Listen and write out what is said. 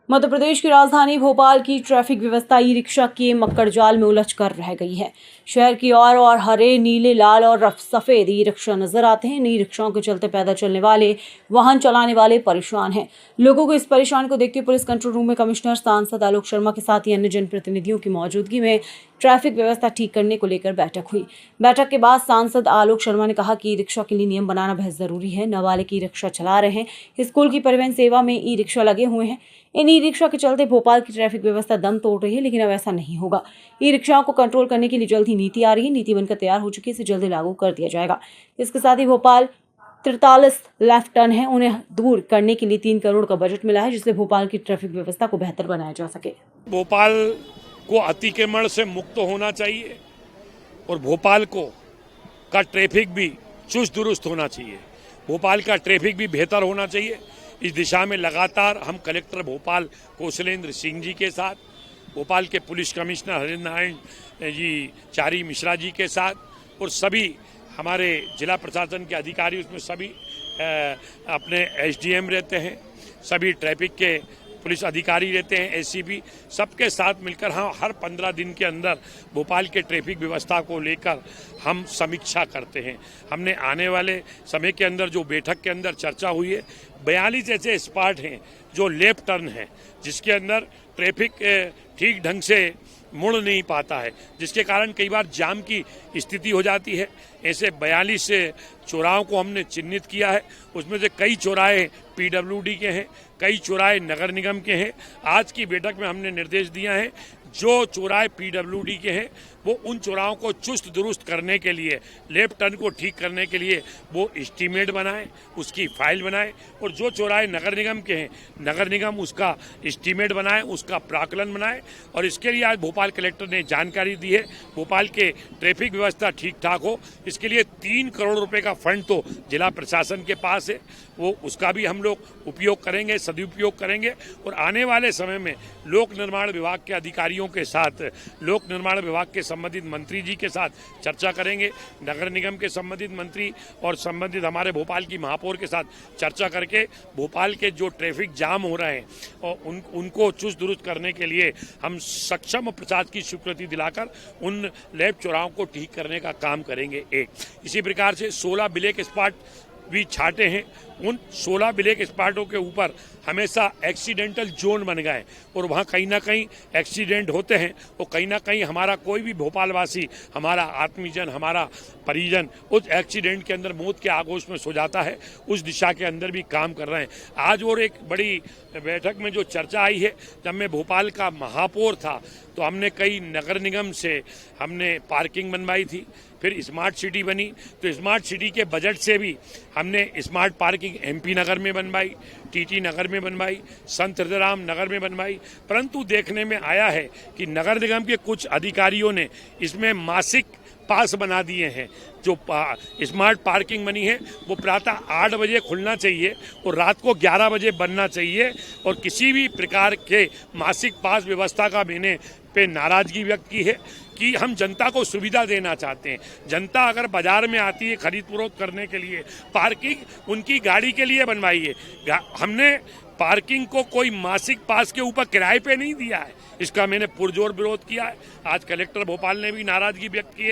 मध्य प्रदेश की राजधानी भोपाल की ट्रैफिक व्यवस्था ई रिक्शा के मक्कड़ जाल में उलझकर रह गई है। शहर की और हरे, नीले, लाल और सफेद ई रिक्शा नजर आते हैं। इन ई रिक्शाओं के चलते पैदल चलने वाले, वाहन चलाने वाले परेशान हैं। लोगों को इस परेशानी को देखते हुए पुलिस कंट्रोल रूम में कमिश्नर सांसद आलोक शर्मा के साथ ही अन्य जनप्रतिनिधियों की मौजूदगी में ट्रैफिक व्यवस्था ठीक करने को लेकर बैठक हुई। बैठक के बाद सांसद आलोक शर्मा ने कहा कि ई रिक्शा के लिए नियम बनाना बेहद जरूरी है। नाबालिग ई रिक्शा चला रहे हैं। स्कूल की परिवहन सेवा में ई रिक्शा लगे हुए हैं। इन ई रिक्शा के चलते भोपाल की ट्रैफिक व्यवस्था दम तोड़ रही है, लेकिन अब ऐसा नहीं होगा। ई रिक्शाओं को कंट्रोल करने के लिए जल्द ही नीति आ रही है। नीति बनकर तैयार हो चुकी है, इसे जल्दी लागू कर दिया जाएगा। इसके साथ ही भोपाल 43 लेफ्ट टर्न है, उन्हें दूर करने के लिए 3 करोड़ का बजट मिला है, जिससे भोपाल की ट्रैफिक व्यवस्था को बेहतर बनाया जा सके। भोपाल को अतिक्रमण से मुक्त होना चाहिए और भोपाल का ट्रैफिक भी चुस्त दुरुस्त होना चाहिए। भोपाल का ट्रैफिक भी बेहतर होना चाहिए। इस दिशा में लगातार हम कलेक्टर भोपाल कौशलेंद्र सिंह जी के साथ, भोपाल के पुलिस कमिश्नर हरिंद्र नारायण जी चारी मिश्रा जी के साथ और सभी हमारे जिला प्रशासन के अधिकारी, उसमें सभी अपने एसडीएम रहते हैं, सभी ट्रैफिक के पुलिस अधिकारी रहते हैं, एसीपी, सबके साथ मिलकर हम हर 15 दिन के अंदर भोपाल के ट्रैफिक व्यवस्था को लेकर हम समीक्षा करते हैं। हमने आने वाले समय के अंदर जो बैठक के अंदर चर्चा हुई है, 42 ऐसे स्पॉट हैं जो लेफ्ट टर्न हैं, जिसके अंदर ट्रैफिक ठीक ढंग से मुड़ नहीं पाता है, जिसके कारण कई बार जाम की स्थिति हो जाती है। ऐसे 42 चौराहों को हमने चिन्हित किया है। उसमें से कई चौराहे पीडब्ल्यूडी के हैं, कई चौराहे नगर निगम के हैं। आज की बैठक में हमने निर्देश दिया है, जो चौराहे पीडब्ल्यूडी के हैं वो उन चौराहों को चुस्त दुरुस्त करने के लिए, लेफ्ट टर्न को ठीक करने के लिए वो एस्टीमेट बनाए, उसकी फाइल बनाए, और जो चौराहे नगर निगम के हैं, नगर निगम उसका एस्टीमेट बनाए, उसका प्राकलन बनाए। और इसके लिए आज भोपाल कलेक्टर ने जानकारी दी है। भोपाल के ट्रैफिक व्यवस्था ठीक ठाक हो, इसके लिए 3 करोड़ रुपए का फंड तो जिला प्रशासन के पास है, वो उसका भी हम लोग उपयोग करेंगे, सदुपयोग करेंगे। और आने वाले समय में लोक निर्माण विभाग के अधिकारियों के साथ, लोक निर्माण विभाग के संबंधित मंत्री जी के साथ चर्चा करेंगे, नगर निगम के संबंधित मंत्री और संबंधित हमारे भोपाल की महापौर के साथ चर्चा करके भोपाल के जो ट्रैफिक जाम हो रहे हैं और उनको चुस्त दुरुस्त करने के लिए हम सक्षम प्रशासन की स्वीकृति दिलाकर उन लेफ्ट चौराहों को ठीक करने का काम करेंगे। इसी प्रकार से 16 ब्लैक स्पॉट भी छाटे हैं। उन 16 ब्लैक स्पॉटों के ऊपर हमेशा एक्सीडेंटल जोन बन गए और वहाँ कहीं ना कहीं एक्सीडेंट होते हैं। और कहीं ना कहीं हमारा कोई भी भोपालवासी, हमारा आत्मीजन, हमारा परिजन उस एक्सीडेंट के अंदर मौत के आगोश में सो जाता है। उस दिशा के अंदर भी काम कर रहे हैं। आज और एक बड़ी बैठक में जो चर्चा आई है, जब मैं भोपाल का महापौर था तो हमने कई नगर निगम से हमने पार्किंग बनवाई थी, फिर स्मार्ट सिटी बनी तो स्मार्ट सिटी के बजट से भी हमने स्मार्ट पार्किंग एमपी नगर में बनवाई, टीटी नगर में बनवाई, संत हृदयराम नगर में बनवाई। परंतु देखने में आया है कि नगर निगम के कुछ अधिकारियों ने इसमें मासिक पास बना दिए हैं। जो स्मार्ट पार्किंग बनी है वो प्रातः 8 बजे खुलना चाहिए और रात को 11 बजे बनना चाहिए। और किसी भी प्रकार के मासिक पास व्यवस्था का मैंने पे नाराजगी व्यक्त की है कि हम जनता को सुविधा देना चाहते हैं। जनता अगर बाजार में आती है खरीद फरोख्त करने के लिए, पार्किंग उनकी गाड़ी के लिए बनवाई है। हमने पार्किंग को कोई मासिक पास के ऊपर किराए पे नहीं दिया है। इसका मैंने पुरजोर विरोध किया है। आज कलेक्टर भोपाल ने भी नाराजगी व्यक्त की है।